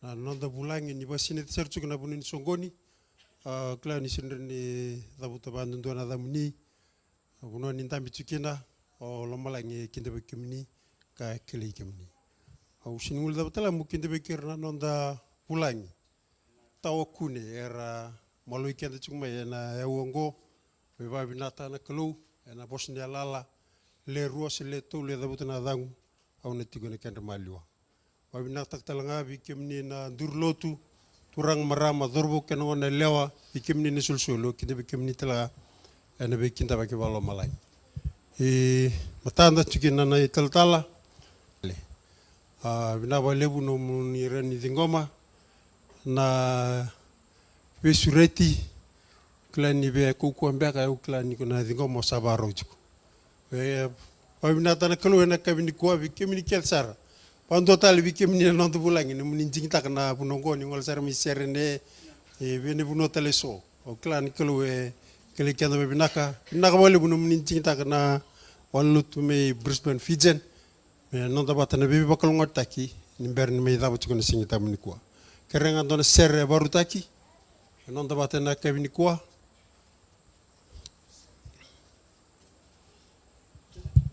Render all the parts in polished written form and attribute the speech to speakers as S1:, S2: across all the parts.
S1: na nonda bulangi ni basine tsertu kana bunin songoni kla ni sindreni dabuta bandundu na damuni buno ni tambi tukina o lomalangi kinde bekimni ka kili kimni au sinul dabutala mukinde bekirna nonda bulangi tawakune era malui kende chukma na ewongo beba binata na kelu na bosnia lala le ruas le tu le dabuta na dangu au na tigone kende maliwa wabinatak talanga bikimni na durlotu turang marama dorbo keno na lewa bikimni ni sulsulo kide bikimni tala ena bikinta baki walo malai matanda chukina na italtala binaba lebu no muni reni dingoma na besureti klani be kuku ambeka au klani kuna dingoma sabaro chuko wabinata na kelu na kabini kwa bikimni kelsara Pando tali bikimni na nandu bulangi ni muninjing tak na punongo ni ngol sar misere ne bene buno tale so o klan kelu kele kenda binaka wale buno muninjing tak na walut me Brisbane Fijian me nonda batana bibi bakal ngotaki ni berni me dabu tukuna singita munikwa kerenga dona serre barutaki nonda batana kabini kwa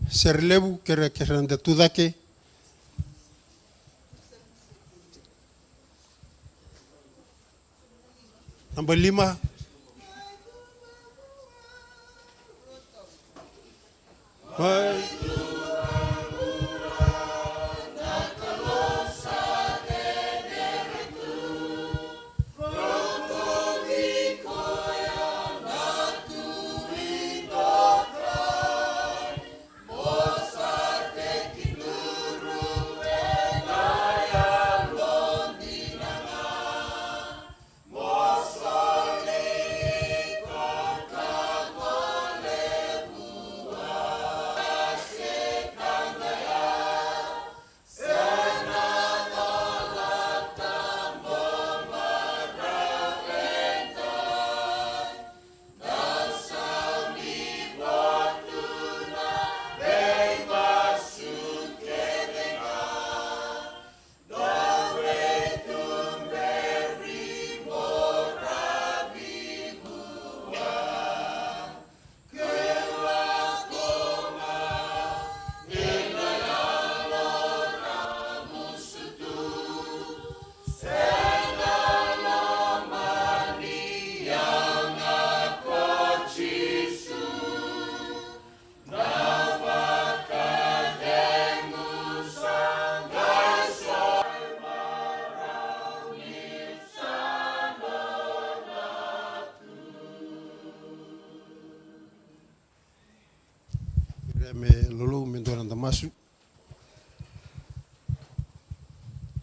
S1: serlebu kere kerende tudake Number 5 me lulu mendoran damasu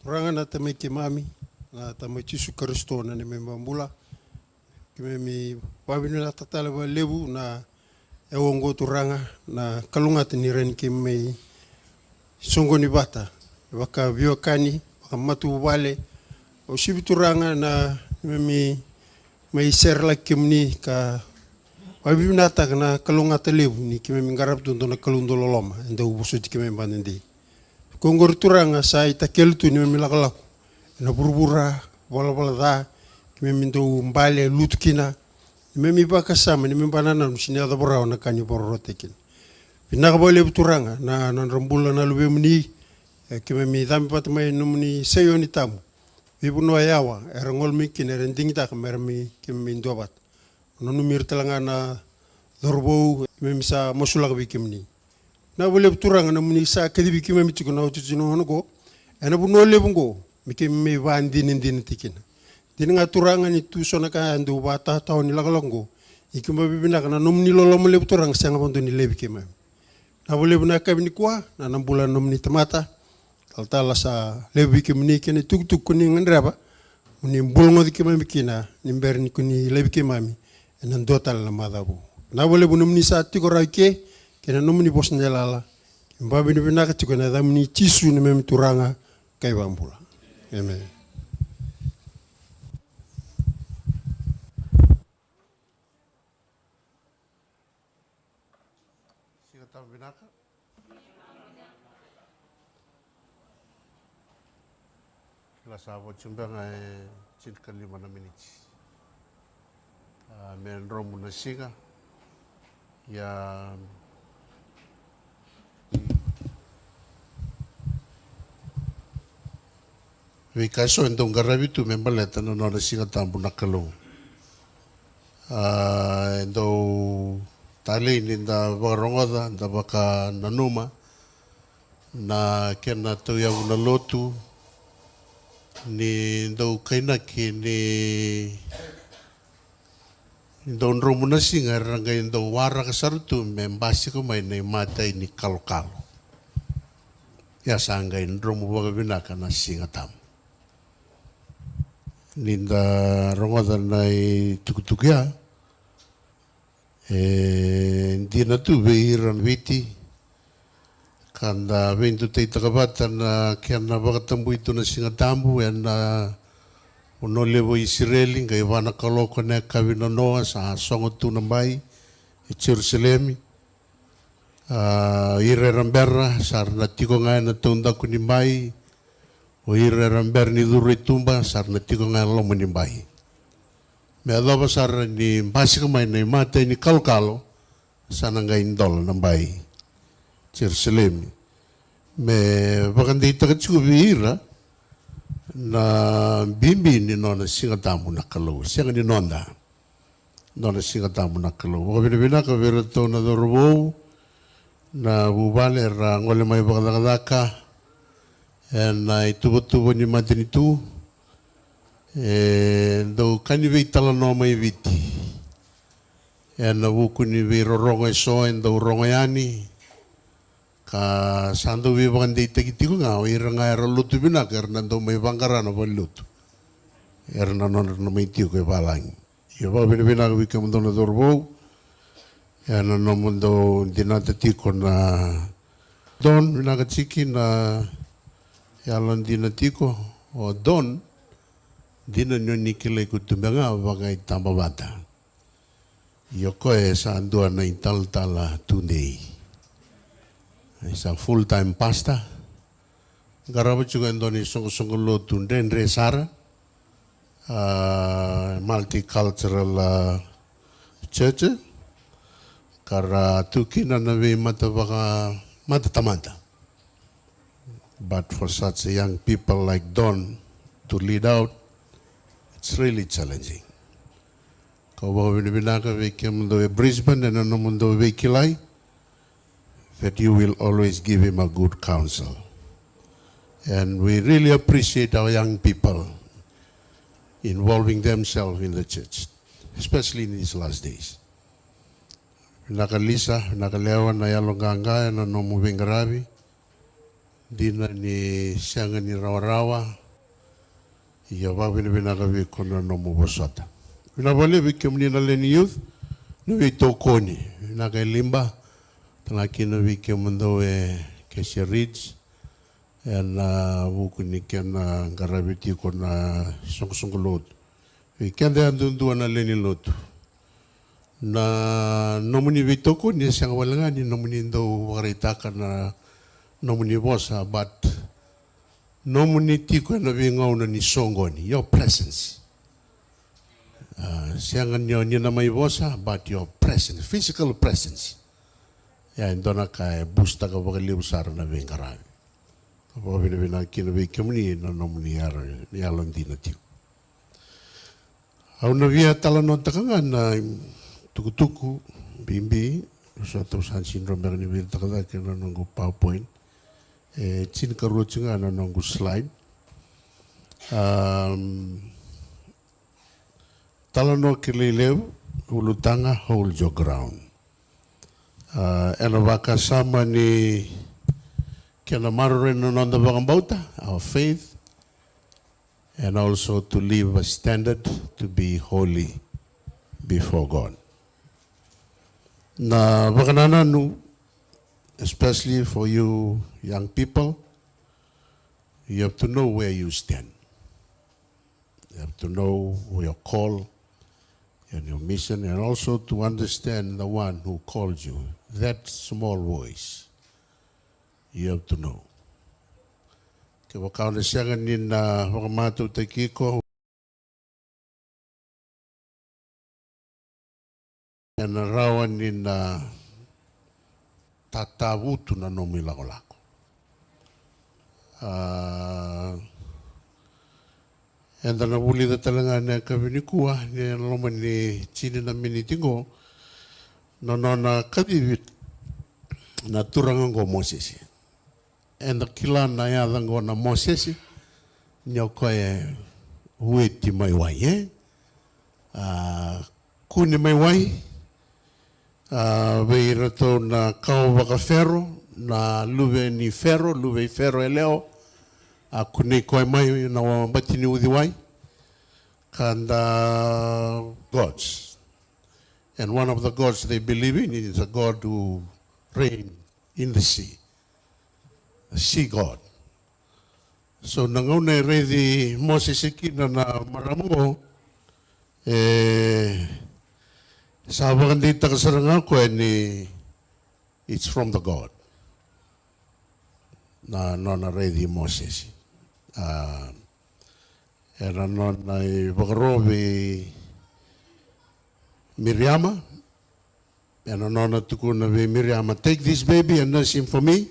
S1: Ranga na tamai ke mami na tamai Yesu Kristo na ni membambula kime mi wabinu na tatala wa lebu na ewongo turanga na kalunga tini ren kime songo ni bata waka biokani waka matu wale o sibi turanga na mi mai serla kimni ka wabinu na tak na kalunga te lebu ni kime mi ngarap tunto na kalundo loloma enda ubuso kime bandendi Kongor turanga sa itakel tu ni milakalaku na burbura wala da kime mindo mbale lutkina ni mi baka sama ni banana msini ada borao na kanyi bororotekin pinaka bole turanga na rambula na lube mni kime mi dami patmai numni seyo ni tamu bibuno ayawa erangol mikin erendingita kamermi kime mindo bat nonu mirtalanga na dorbo kime misa mosulak bikimni na bole turanga na muni sa kedibi kime mitiko na utuchino honogo ena buno lebungo mike me vandin tikina dinga turanga ni tu sona ka ndu bata taw ni lagalongo ikimba bibina kana nomni lolomo lebu turanga sanga bondo ni lebi kime na bole buna kabini kwa na nambula nomni tamata taltala sa lebi kimni kene tuk kuni ngandraba muni mbulngo dikime mikina nimberni kuni lebi kimami ena ndotal na madabu na bole bunomni sa tiko raike kena nomni bosna lala mbabi ni binaka tiko na damni tisu ni memi turanga kai bambula amen sila tam binaka La sabo chumbanga cinca 5 minutes. Men romu na siga ya Vikaso endong garabi tu membaleta no na siga tambu nakalo. Endo tali ninda barongoda nda baka nanuma na kena tu ya una lotu ni ndo kaina ki ni ndo romu na singa ranga ndo wara kasartu membasi ko mai nei mata ni kalkalo. Ya sanga romu baga binaka na singa tamu. Ninda rongoda nai tukutukia ndina tu veiran viti kanda ventu te takabata na kiana bakatambu itu na singatambu na unolevo Israeli ngai wana kaloko na Kavenu noa sa songo tu na mai Jerusalem ire rambera sarna tiko ngai na tunda kuni mai o ire ramber ni duru tumba sarna tiko ngai lo muni mai me adoba sar ni basi kamay na mata ni kalkalo sana ngai indol na mai Jerusalem me bakandi takatsu bihira na bimbi ni nona singatamu na kalau siang ni nonda nona singatamu na kalau wakabina ka verato na dorbo na bubale ra ngole mai bakadaka na itubo ni matini tu do kanivi tala no mai viti na wuku ni vi rorongo so endo rongoyani ka sandu vi bandi tekitiku nga iranga era lutu bina karna do mai bangara no lutu erna no mai tiu ke balang yo ba bina vi ke mundo no dorbo no mundo dinata tiko na don bina ka chiki na yalan dinatiko o don dina nyoni kile kutumbanga bagai tamba bata. Yoko sa andua na intal tala today. Isa full time pastor. Garabu juga endoni songo lo tunden resara. Multicultural church. Kara tukina nabi mata baka mata tamata. But for such young people like Don to lead out, it's really challenging. Kau bawa binaka veki mundo Brisbane dan ano mundo veki lai, that you will always give him a good counsel. And we really appreciate our young people involving themselves in the church, especially in these last days. Binaka Lisa, binaka Lewa na yalong ganga na no moving garabi, dina ni sianga ni rawa-rawa, iya bawa binaka veki na no mubosota. Binabali veki mnina leni youth, no veki tokoni, binaka limba, talaki no veki mundo Kesia Ridge, na buku ni kena garabiti ko na song lot. Kenda andun na leni lot. Na nomuni vitoko ni siyang walanga ni nomuni do waritaka na nomuni bosa, but nomuni tiko na vingaw na ni songoni, your presence. Siyang nyo ni na may bosa, but your presence, physical presence. Yan do na kay busta ka bakaliw sara na vingarabi. Kapag binabinang kinabi kamuni na nomuni yalong di na tiyo. Aw na via talanon takangan na tuku-tuku, bimbi, sa tausan syndrome na kanibir takada kina nanggo PowerPoint. Chin karut nga na nanggo slide. Talano kililew, ulutanga, hold your ground. Baka sama ni kena marorin on the bauta, our faith, and also to live a standard to be holy before God. Na bakanana nu, especially for you young people, you have to know where you stand. You have to know your call and your mission, and also to understand the one who called you. That small voice, you have to know.
S2: Ke wakaona sianga ni na wakamatu te kiko. E na rawa ni na tatavutu na nomi lako lako. E na wuli da talanga na Kavenu kua ni loma ni chini na minitingo no na kadivit na turanga ngo Moses. E na kila na yadango na Moses nyokoe hueti mai wai kuni mai wai veira to na kau waka ferro na luve ni ferro luve ferro e leo kuni koe mai na batini uthi wai kanda gods, and one of the gods they believe in is a god who reign in the sea god. So nangaune reidi Moses ikina na maramungo sabagan dita kasaranga ko ni it's from the God. Na reidi Moses. Era non ai vagarovi Miriama. And non tukuna vi Miriama, take this baby and nurse him for me.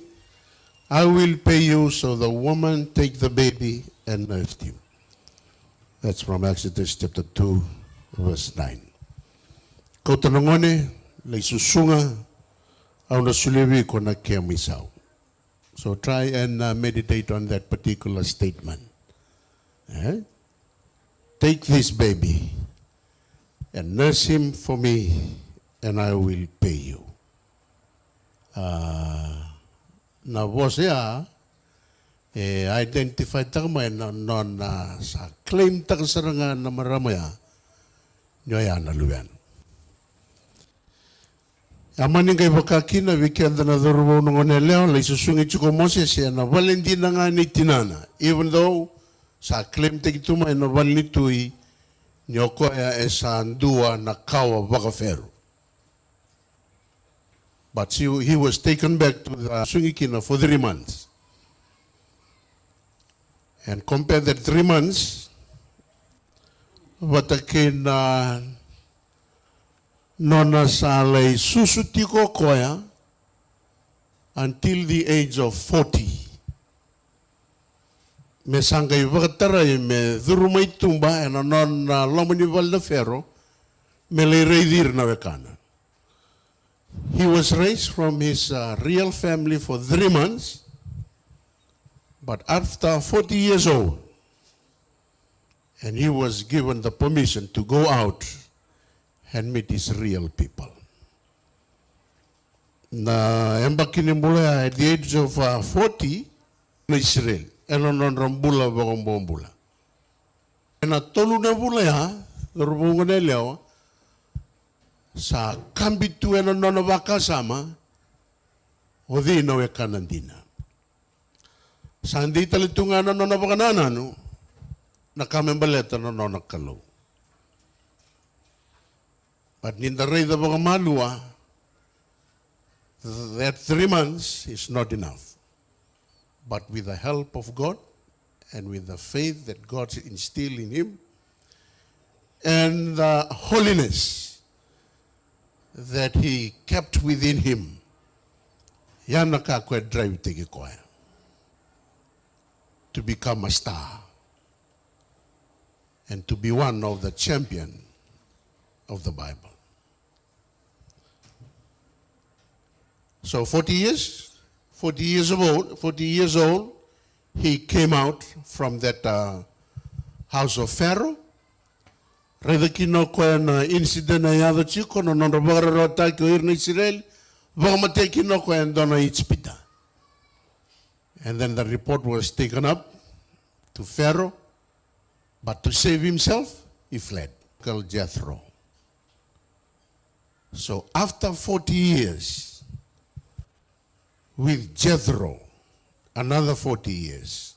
S2: I will pay you. So the woman take the baby and nursed him. That's from Exodus chapter 2, verse 9. Kau tanongone, lei susunga, au na sulewi ko na kia misau. So try and meditate on that particular statement. Take this baby and nurse him for me, and I will pay you. Na vosea identify tama non sa claim takasaranga na maramaya nyoya na luyan. Amaning kay bakakina weekend na dorbo ngone leo le susungi chuko Moses na Valentina nga ni tinana, even though sa claim tekituma na valitui nyoko ya esandua na kawa bakafero. But he was taken back to the Sungikina for 3 months. And compare that 3 months, watakin nona salay susutiko koya until the age of 40. Me sangay wakataray me durumay tumba and non lomanival na ferro me lay reidir na wekana. He was raised from his real family for 3 months, but after 40 years old, and he was given the permission to go out and meet his real people. Na embakini mula at the age of 40 na Israel, enon rambula bagambula. Na tolu na bula ya, dorubungo na leo, sa kambitu ena nona wakasama odi no ekanandina sa hindi talitunga na nona wakanana no nakamembaleta na nona kalo. But ninda rei da wakamalua that 3 months is not enough, but with the help of God and with the faith that God instilled in him and the holiness that he kept within him, yanaka kwe drive teki koya to become a star and to be one of the champion of the Bible. So 40 years old, he came out from that house of Pharaoh. Redakino ko na incident na yado chiko no nondobara rota ko irna Israel vamatekino ko dona itspita. And then the report was taken up to Pharaoh, but to save himself he fled. Called Jethro. So after 40 years with Jethro, another 40 years.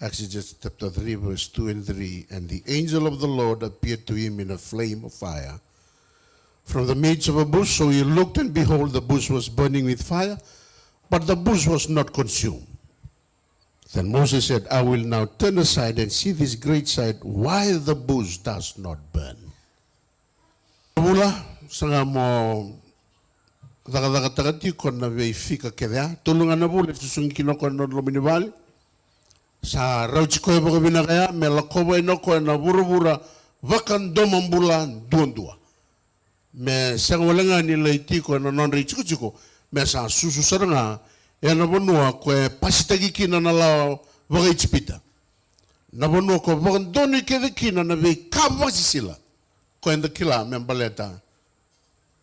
S2: Exodus chapter 3, verse 2 and 3. And the angel of the Lord appeared to him in a flame of fire from the midst of a bush. So he looked, and behold, the bush was burning with fire, but the bush was not consumed. Then Moses said, I will now turn aside and see this great sight, why the bush does not burn. Mula, sanga mo daga ko na vei fika kedea, tulungan na bule susungi no ko no lominivali. Sa rauchiko ebo binakaya, me lakoba inoko na burubura, vakan domambula duandua. Me sanga walenga ni leitiko na non reichiko, me sa susu saranga, e na bonua koe pasitagi kina na lao wakaitipita. Na bonua ko wakan doni kede kina na vei kabasi sila. Koe nda kila me mbaleta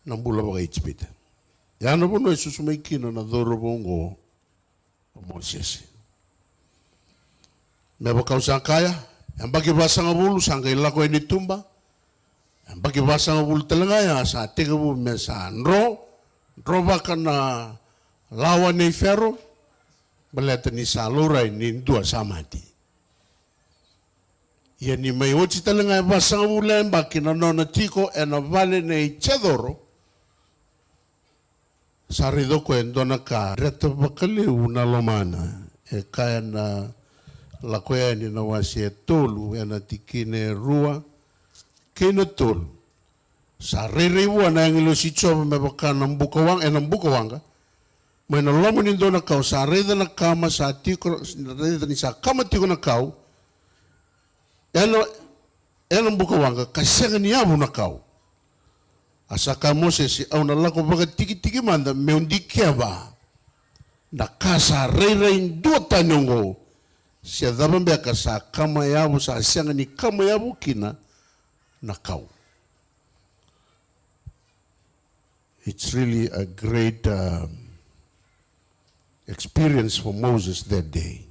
S2: na mbula wakaitipita. Ya na bonua susu mai kina na dhoro bongo o Moses. Me bakau kaya, yang bagi bahasa ngabulu sangka ilako ini tumba, yang bagi bahasa ngabulu telengaya sa tegabu me sa nro bakan na lawan ni Fero, beleta ni salurai ni dua samati. Ia ni mai ochi telengaya bahasa ngabulu yang baki na nona tiko ena vale nei chedoro, saridoko endona ka reto bakali una lomana e kaya na la koea ni na wasi e tolu e na tikine rua kena tolu sa rere ua na ngilo si choba me baka na mbuka wanga e na mbuka wanga me na lomo ni ndona kau sa reda na kama sa tiko reda ni sa kama tiko na kau e na mbuka wanga kasenga ni abu na kau asa ka Moses au na lako baka tiki manda me undi keba na kasa rere indua tanyongo siya daban beka sa kama yabu sa siya ni kama yabu kina na kau. It's really a great experience for Moses that day.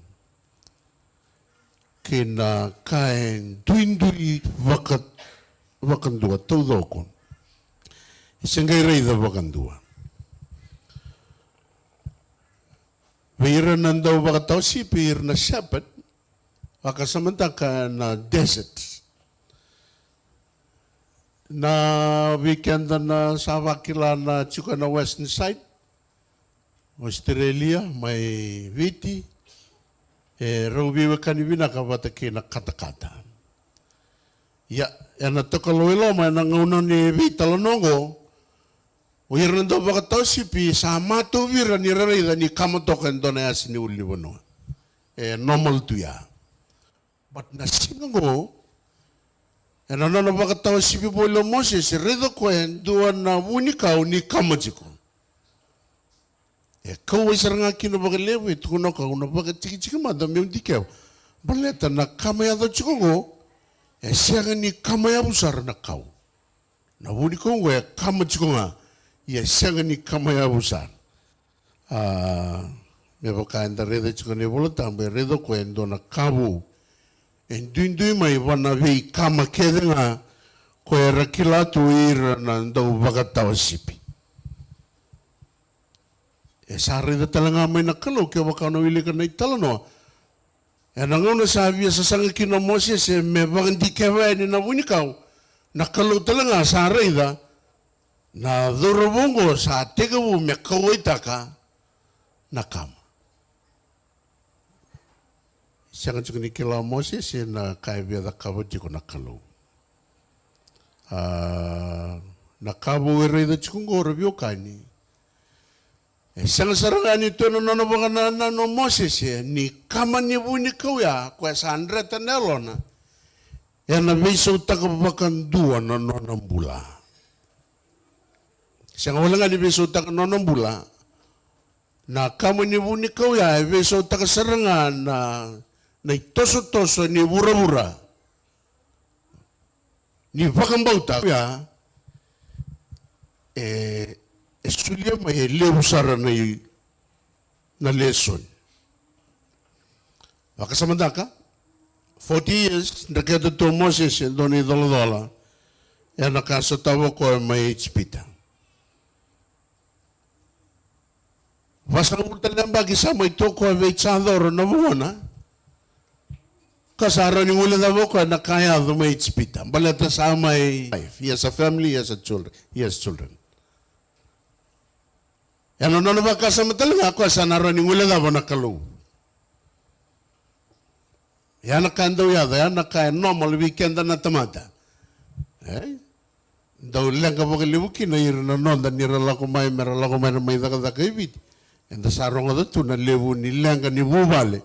S2: Kina kain duindui wakandua taudokon. Isangay rei da wakandua. Pihira nandaw bakataw si pihir na Sabbath, wakasamanta ka na desert. Na weekend na sa wakila na chuka na western side, Australia, may viti, raubiwa kanibina ka bataki na katakata. Ya, na tokalawilo, may nangunan ni vita lanongo, Uiran do bakataw sipi sa mato vira ni rarida ni kamatokan do na yasi ni uli bono. Normal tu ya. But na singo, na bakataw sipi bolo Moses, redo ko duan na unikau ni kamajiko. Kau isaranga kino bakalewe, tukuno ka una bakatiki madam yung dikaw. Baleta na kamaya do chiko siya ni kamaya busar na kau. Na unikau kamajiko nga. Ya siya ni kamaya busar. Me baka enda reda chiko ni bolota, me redo ko endo na kabu. Endui mai wana vei kama kede nga ko rakila tu ira na ndau bakataw sipi. Sa reda talanga mai nakalo kaya baka nawili ka na italano. Nangaw na sabi sa sanga kino Moses me baka di kewa ni na unikaw. Nakalo talanga sa reda. Na dorobongo sa tegabu me kawaitaka na kama. Siya nga ni kila Moses na kaya da kabo jiko na kalo. Na kabo ere da chikungo rabio kani. Siya nga sarangani ito na nanabangan na no Moses ni kama ni buni kawya kwa sa Andreta Nelona. Yan na beso takabakan dua na nonambula. Siya nga wala nga ni beso taka nonambula, na kamo ni buni kawya, beso taka sarangan na itoso-toso ni bura-bura. Ni bakambauta kawya, sulia may leusara na lesson. Makasamanda ka, 40 years, nakita to Moses, doon ni Dolodola, yan nakasatawa ko may itspita. Pasang ultal ng bagi sa may toko ay veitsador na muna. Kasara ni ulan na ko na kaya may itspita. Balata sa may life. He has a family, he has children. Ano na ba kasamatalang ako sa naroon ngula da ba nakalu. Yana kando yada, yana kaya normal weekend na tamata. Daw lang ka pagalibuki na yun na non, dan nirala ko may na may da kaibit. And the sarong of the tuna levu ni langa ni bubale.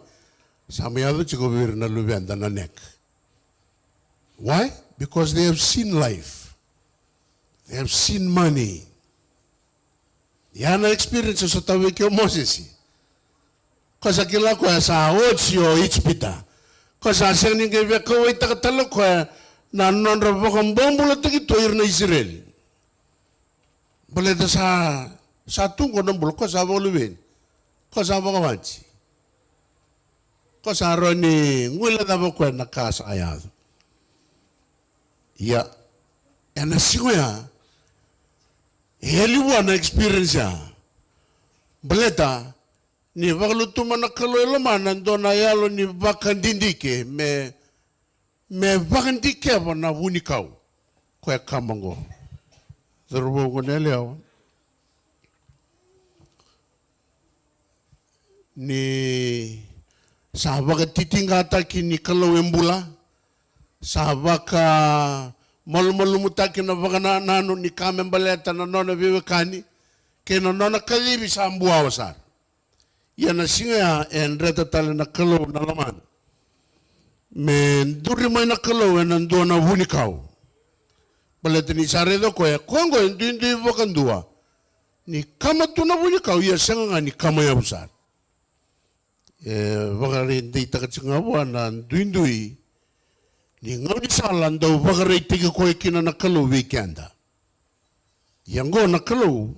S2: Some other chikobir na lubian na neck. Why? Because they have seen life. They have seen money. Yana experience sa tawik yung Moses. Kasi kila ko sa otsyo ichpita. Kasi asang ni kaya kaway takatalo ko na non-rabo kong bombulat na itoir na Israel. Balita sa tungko ng bulok ko sa luwin. Ko sa kawansi. Ko sa aron ni ngula na mo ko nakasayado. Ya, ena sigo ya, heliwa na experience ya. Balita, ni bakalutuman na kaloy laman, nando na yalo ni bakandindike, me bakandike ba na wunikaw, kaya kamango. Zarubo ko neliyaw. Ni sahabat titingata kini kaloy embula, sahabat ka malumutaki na baka nano ni kamen baleta na nona vivekani, kaya nona kalibi sa ambuwa wasar. Yan na singa en reta tala na kalo na laman. Men duri may na kalo en nando na wunikaw. Baleta ni saredo ko ya kongo hindi wakandua. Ni kama tu na wunikaw ya sanga nga ni kama ya usar. Baka rin di takatsingawa na duindui. Ni ngaw salan daw baka rin tiga ko ikina na kalo weekenda. Yang go na kalo.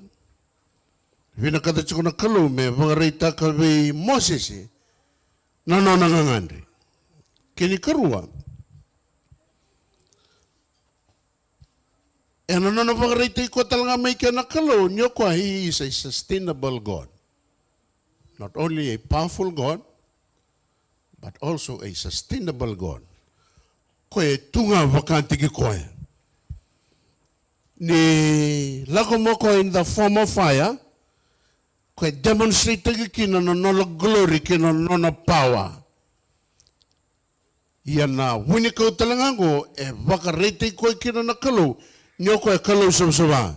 S2: Vinakadachi ko na kalo me baka rin takabi Moses na nanangangandri. Kini karua. E na baka rin ko talaga may ka na kalo. Nyo ko, he is a sustainable God. Not only a powerful God, but also a sustainable God. Koe tunga wakantigi koe. Ni lako mo ko in the form of fire, koe demonstrate tagi kina na nola glory, kina na nola power. Iyan na winikaw talaga ko, wakarete koe kina na kalo, nyo koe kalo sabsaba.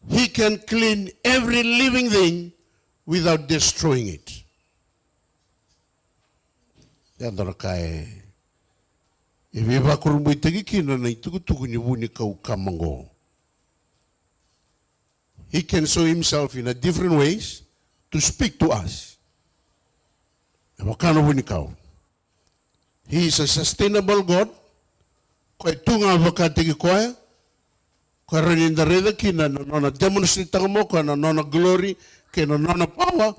S2: He can clean every living thing without destroying it. Yan na kaya. Iba kurumbuy tagi kina na itugutugu ni wunikaw kamango. He can show himself in a different ways to speak to us. Wakano wunikaw. He is a sustainable God. Kaya tunga wakatigi koya. Kaya rin na reda kina na demonstrate mo kaya na glory kaya na power.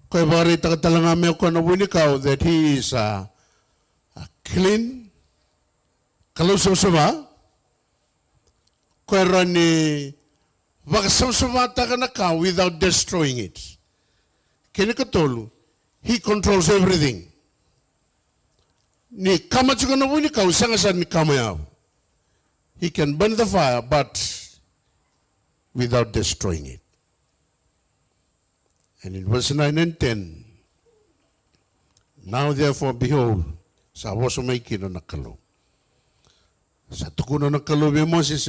S2: Kaya barita ka talaga may ko na wunikaw that he is a clean, kalusam-sama. Kaya rin ni wakasam-sama taka na ka without destroying it. Kaya katolo, he controls everything. Ni kama chuka na wunikaw, sangasan ni kamayaw. He can burn the fire, but without destroying it. And in verse 9 and 10, now therefore, behold, sa waso may kino nakalo. Sa tukuno nakalo bi Moses,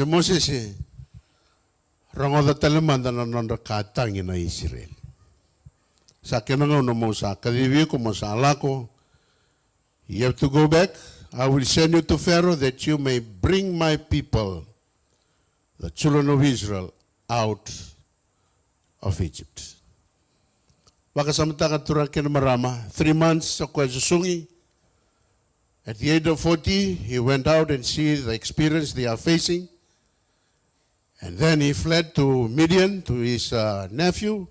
S2: rango da talamanda na nakatangin na Israel. Sa kinangaw na mo sa kadibi ko mo sa alako, you have to go back. I will send you to Pharaoh that you may bring my people, the children of Israel, out of Egypt. Wakasamta ka tura kinamarama, 3 months sa kwa susungi. At the age of 40, he went out and see the experience they are facing. And then he fled to Midian, to his nephew.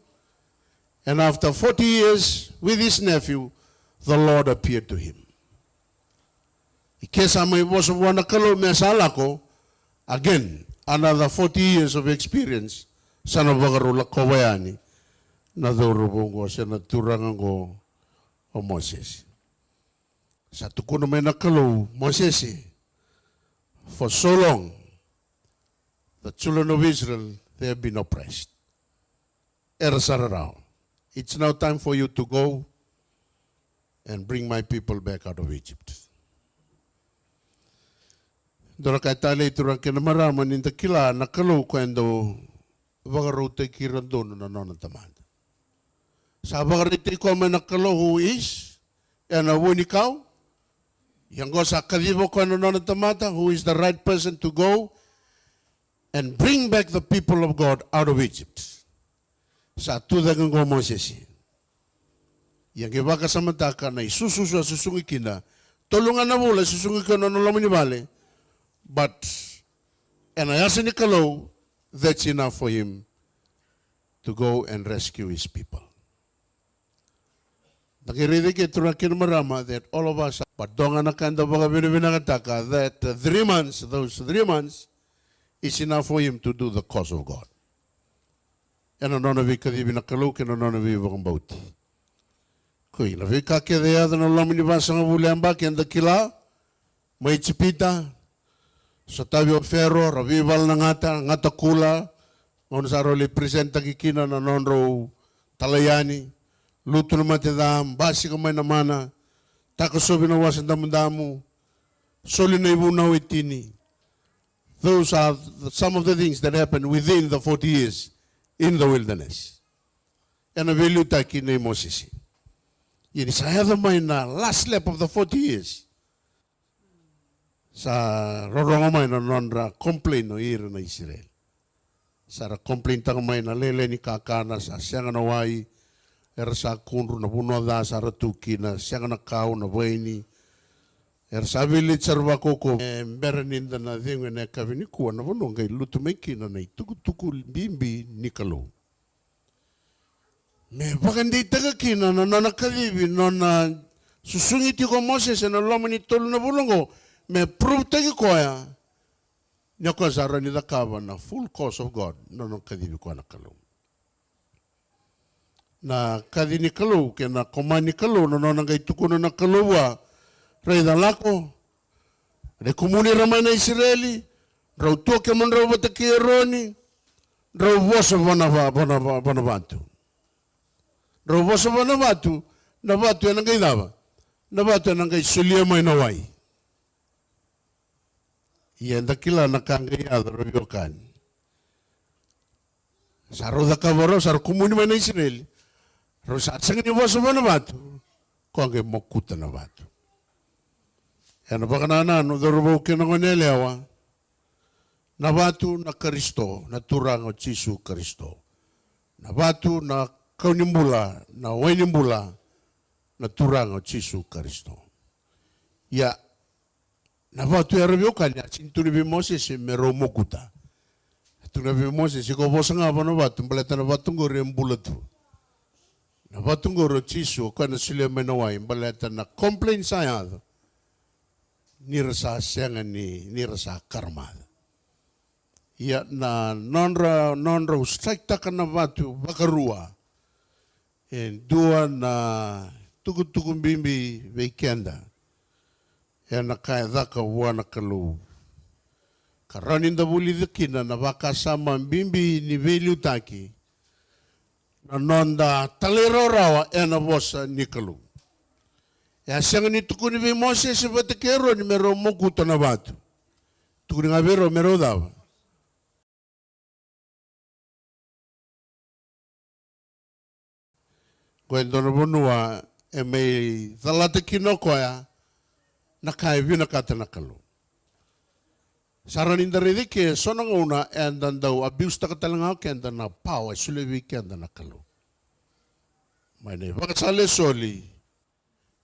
S2: And after 40 years with his nephew, the Lord appeared to him. Kesa may boso wana kalo mesala ko, again, another 40 years of experience, sana bagarula kawayani, na dorubong ko siya naturangan ko o Moses. Sa tukuno may nakalo, Moses, for so long, the children of Israel, they have been oppressed. Erasararao. It's now time for you to go and bring my people back out of Egypt. Dora kai tale itura kena marama ninta kila na kalau kwendo vagarute kirandono na nona tamanda. Sa vagarite ko man na kalau who is and a wunikau yang go sa kadibo ko na nona tamata who is the right person to go and bring back the people of God out of Egypt. Sa tudagang go Moses. Yang iba kasamantaka na isususu susungi kina tolungan na mula susungi ko na nalaman ni Bale. But, and I asked Nicolo, that's enough for him to go and rescue his people. Nakirinig ito na kinamarama that all of us, but donga na kanda baga binibinakataka, that 3 months, those 3 months, is enough for him to do the cause of God. And anono vi kadi binakalo, and anono vi bakang bauti. Kui, na vi kakedea, na lamin ibasa nga buliamba, kenda kila, may chipita, sa tabi o ferro, rabival na ngata kula, on sa roli presenta kikina na nonro talayani, luto na matidam, basi kamay na mana, takosobi na wasan damu, soli na ibunaw itini. Those are some of the things that happened within the 40 years in the wilderness. And a value taki na Moses. Yun sa hadamay na last lap of the 40 years. Sa rorongamay na nonra complain no ira na Israel. Sa complain tangamay na lele ni kakana sa siyang nawai era sa kunro na puno da sa ratuki na siyang nakao na buhay era sa village sarwa koko beraninda na dingo na Kavenu kuwa na puno ngay lutumeki na tuku bimbi ni kalo. Me bagandi tagakina na nakalibi na susungiti ko Moses na lomani tolo na bulungo. Me prove tagi koya nya ko zara ni dakava na full cause of God no kadibi ko na kalu na kadini kalu ke na komani kalu no ngai tukuno na kaluwa rei dalako re komuni ramai na Israeli rau to ke mon rau bataki roni rau vosa bonavatu rau vosa bonavatu na batu na ngai dava na batu na ngai sulia mai na wai. Iyan dakila nakangayado robyokan. Saro da kabaro, saro kumuni man na Israel. Rosa sangin ni waso na batu. Ko ang mokuta na batu. Yan baka na no dorobo kinangonelewa. Na batu na Kristo, na turang o Jisu Kristo. Na batu na kaunimbula, na wainimbula, na turang o Jisu Kristo. Ya na batu ya rabyokan ya cinturi Moses mero mokuta. Tuna Moses ko bosa nga ba na batu baleta na batu ngore mbulatu. Na batu ngoro Jisu ko na sila menawai baleta na complain saya. Nirasa siyangan ni nirasa karma. Ya na nonra strike takan na batu bakarua. En dua na tugu bimbi weekenda. Yan nakaya ka wana kalu. Karanin da buli dikina na baka sama bimbi ni velu taki. Na nonda talero rawa ena bosa ni kalu. Ya siyang ni tukuni bi Moses batakero ni mero mokuto na batu. Tukuni nga bero mero dawa. Kwento na bunua may talata kinokoya nakaibi nakata nakalo. Saranin daridi ke sonang una and then daw abuse ta katalangaw kenda na power sulewi kenda nakalo. May ne bakasale soli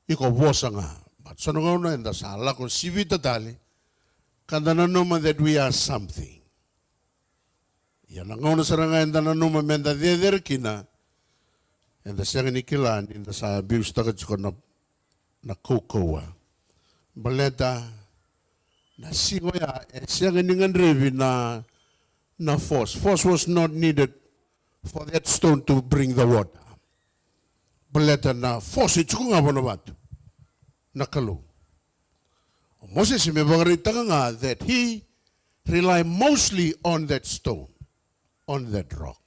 S2: iko bosa nga. But sonang una and sala ko sivita tali kanda na numa that we are something. Yan ang una saranga and na numa menda deder kina and the siyang nikilan in the sa abuse ta katsuko na kukowa. Baleta na singoya siyang iningan revi na force. Force was not needed for that stone to bring the water. Baleta na force ito nga ba naman nakalo. Moses may bagarita nga that he relied mostly on that stone, on that rock.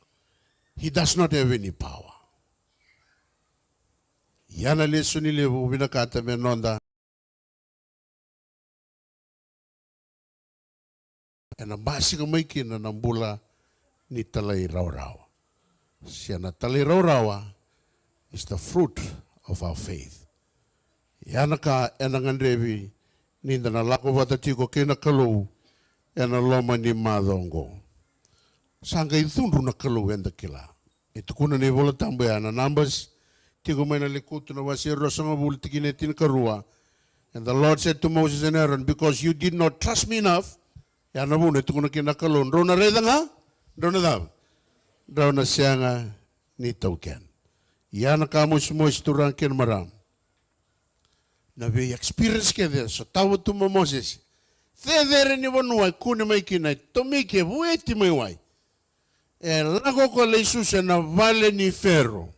S2: he does not have any power. Yana le sunile vinakata menonda. And a basika maikina nambula ni talai raurawa. Siana talai raurawa is the fruit of our faith. Yanaka enangandevi ninda na lako watatiko kena kalau ena loma ni madongo. Sanga ithundu na kalau enda kila. Itukuna ni vola tambo yana numbers tiko mena likutu na wasiro sanga bultikine tin karua. And the Lord said to Moses and Aaron, because you did not trust me enough, yana bune tukuna kina kalau rona redanga, rona dam, rona sianga ni tauken. Yana kamus mois turang ken maram. Na we experience ke there, so tawo tuma Moses. There ni wanua kuna maikina, tomike vueti maiwai. E lago ko leisus na vale ni ferro.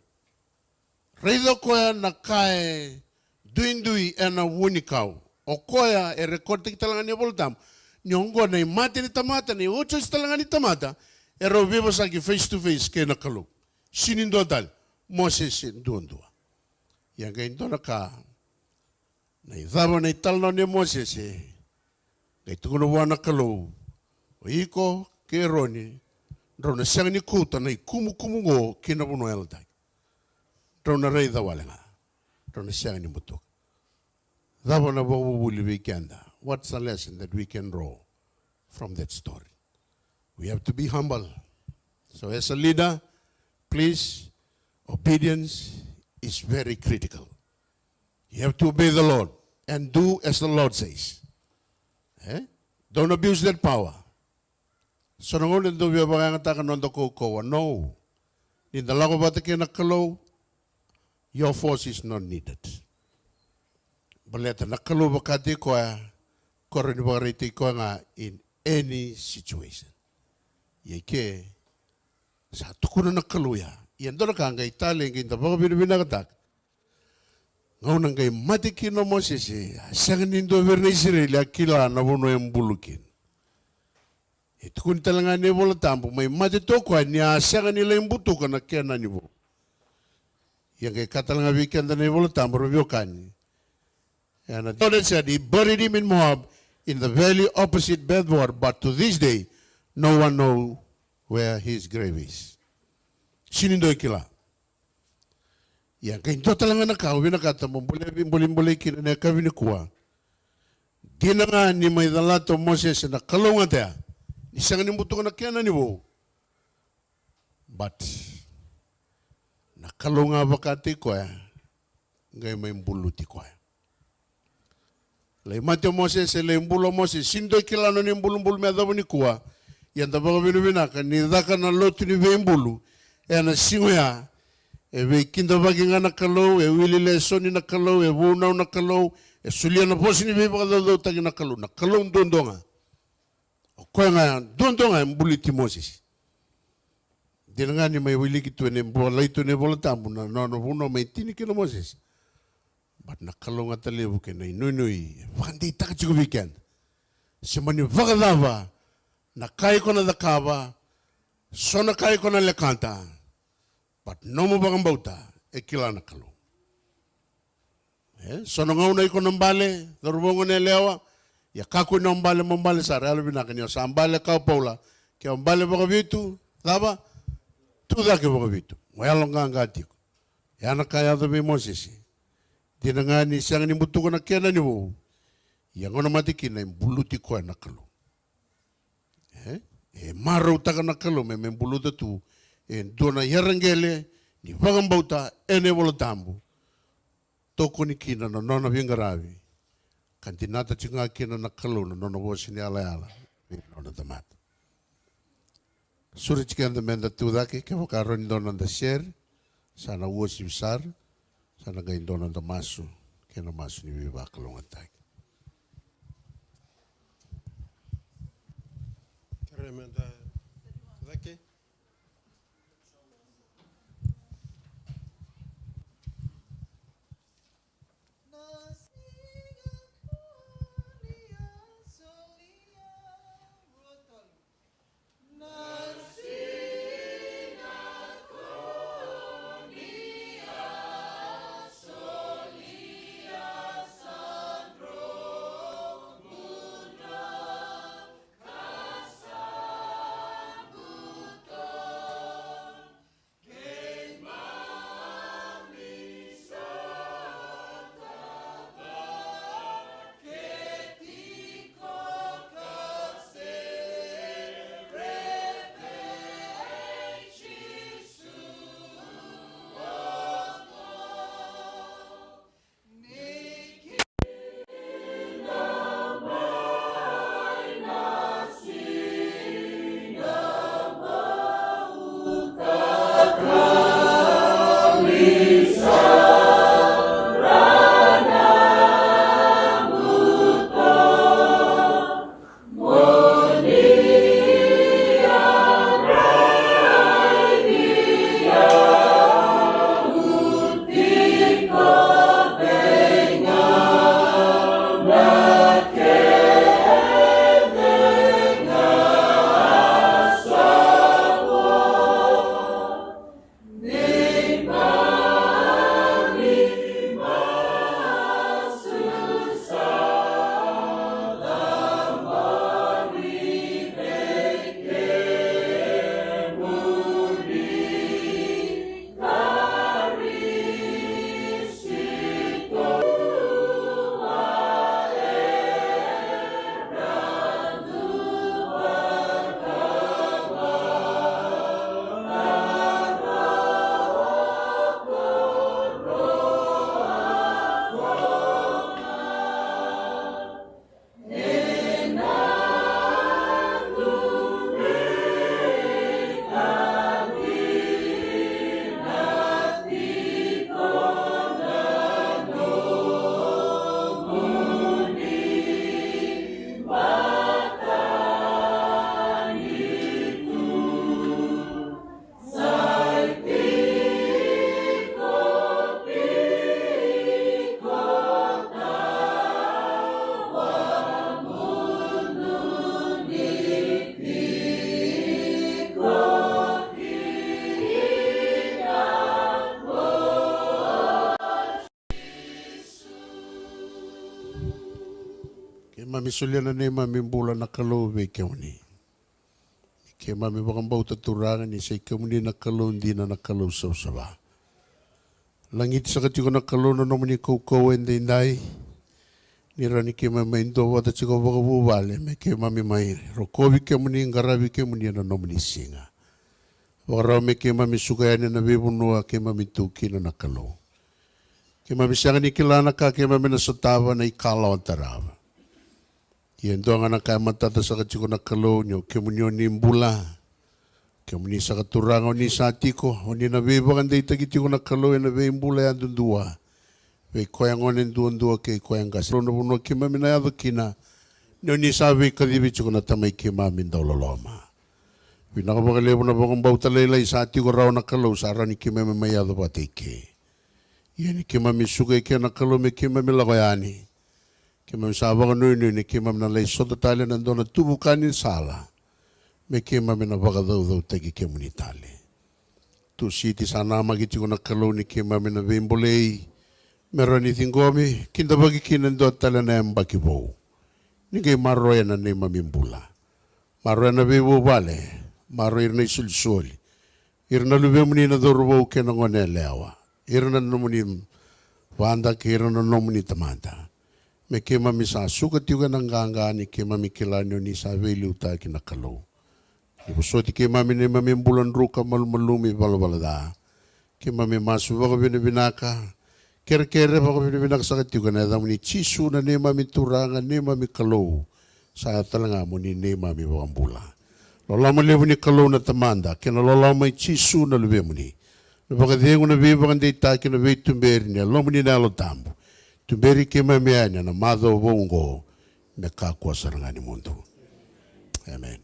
S2: Reido koya na kae duindui ena wunikau. O koya e rekorte ki talanga ni voltam. Nyongo na imate ni tamata, ni ocho si talanga ni tamata. E ro viva saki face to face ke na kalu. Sinindo dal, Moses ndundua. Yanga indona ka. Na idhaba na italno ni Moses e. Kay tukuna wana kalu. O iko ke roni. Rona siang ni kuta na ikumu ngo kina puno elda. Rona reida walenga. Rona siang ni mutuk. Dhaba na bawu buli weekenda. What's the lesson that we can draw from that story? We have to be humble. So as a leader, please, obedience is very critical. You have to obey the Lord and do as the Lord says. Don't abuse that power. So nangonin do biya bangatakan nondo ko no. In the lago batake nakalo, your force is not needed. Baleta nakalo bakati ko korin bariti ko nga in any situation. Yeke sa tukuna nakalo ya. Yendo na kanga Italia ngin tabago binabinagatak. Ngaunang kay matikin no Moses sang nindo verne Israel akila na buno yung bulukin. Ito kung talaga ni bola tampo may matito ko niya sang nila yung butukan na kena ni bo. Yang kay katalanga weekend na ni bola tampo revyokan. And the Lord said he buried him in Moab in the valley opposite Bethor, but to this day no one know where his grave is. Sinindo ikila. Yang kay ito talaga nakawin na kata mo, bulim-bulim kina na Kavenu kuwa. Di na nga ni may dalato Moses na kalungan tayo. Isang nimuto ka na kaya na ni bo. But, nakalunga bakati ko ngay may buluti ko Lay matyo Moses, lay bulo Moses, sindoy kilano ni bulong-bulong may adabo ni kuwa. Yan tabaga binubinaka, ni daka na loto ni bulu. Yan na singoya, e kinda bagi nga nakalo, e wili leso ni nakalo, e wunaw nakalo, e sulia na posi ni beba kadalo tagi nakalo, nakalo dondo nga. O kaya nga, dondo nga, mbuliti Moses. Di na nga ni may wili kito, ni bola ito ni bola tampo, na no wuno may tiniki na Moses. But nakalo nga talibu kina, inui, wakandi takachiko weekend. Simani wakadava, nakai ko na dakava, so nakai ko na lekanta. But no mo bagang bauta, kila nakalo. So nang una iko nambale, darubongo na lewa, ya kako na mbale sa realo binakan yo sa mbale ka paula, kaya mbale baga bitu, daba, tuda ke baga bitu. Wala nga ngati ko. Ya nakaya do Moses. Di na nga ni siyang ni mutu ko na kena ni mo. Yang ona matikin na buluti ko nakalo. Maraw ta ka nakalo, may buluta tu. Dona yarangele ni bagambauta ene volotambu toko ni kina no nona vingaravi kantinata chinga kina na kaluna nona vosi ni ala nona tamat suri chikanda menda tudake ke vakaro ni dona da share sana vosi besar sana gain dona da masu kena masu ni viva kalunga tak
S1: Tremenda tudake.
S2: Ke mami suliana ne mami bula na kalau ve ke muni. Ke mami bakang bau taturanga ni say ke muni na kalau hindi na kalau sausaba. Langit sa katiko na kalau na muni kau ende indai. Nirani ke mami indo wata chiko baka bubale me ke mami mai. Rokovi ke muni ngaravi ke muni na muni singa. Warau me ke mami sukayane na bebunua ke mami tuki na kalau. Ke mami sianga ni kilana ka ke mami na satawa na ikalaw tarava. Iyan doang anak kaya matata sa katiko na kalau nyo, ke munyo ni mbula, ke muni sa katuranga o ni satiko, o ni nabibakan day tagitiko na kalau na be mbula yan dundua. Be koyang onen duandua ke koyang kasi. Rono puno ke mami na yado kina, nyo ni sabi kadibitiko na tamay ke mami daw loloma. Pinakabakalebo na bakang bautalalay satiko raw na kalau, sara ni ke mami mayado patike. Iyan ni ke mami sugay ke na kalau me ke mami lakoyani. Ke mami sabang nui ni ke mami na lay soto tali nandun na tubukanin sala. Me ke mami na baka daw tagi ke muni tali. Tu siti sana magiti ko na kalau ni ke mami na bimbolei. Meron ni tinggomi, kinda bagi kinando tala na yung bakibo. Ni kay maroya na ni mami mbula. Maroya na bibo bale, maroya na isulsul. Irna lube muni na dorbo ke na ngone lewa. Irna muni wanda ke irna muni tamanda. Me ke mami sa sukat juga nangganga ni ke mami kilanyo ni sa veli uta kinakalo. Ibu soti ke mami ni mami bulan ruka malumi balbalada. Ke mami masu baka binibinaka. Kere-kere baka binibinaka sakit juga na dam ni chisu na ni mami turanga ni mami kalo. Sa talanga mo ni mami bambula. Lola mo levo ni kalo na tamanda. Kena lola mo chisu na lube mo ni. Baka diengo na bibang di taki na veitumberi niya. Lomo ni nalo tambo. Tumberi ke mamianya na madho bongo me kakwa sarangani mundo. Amen.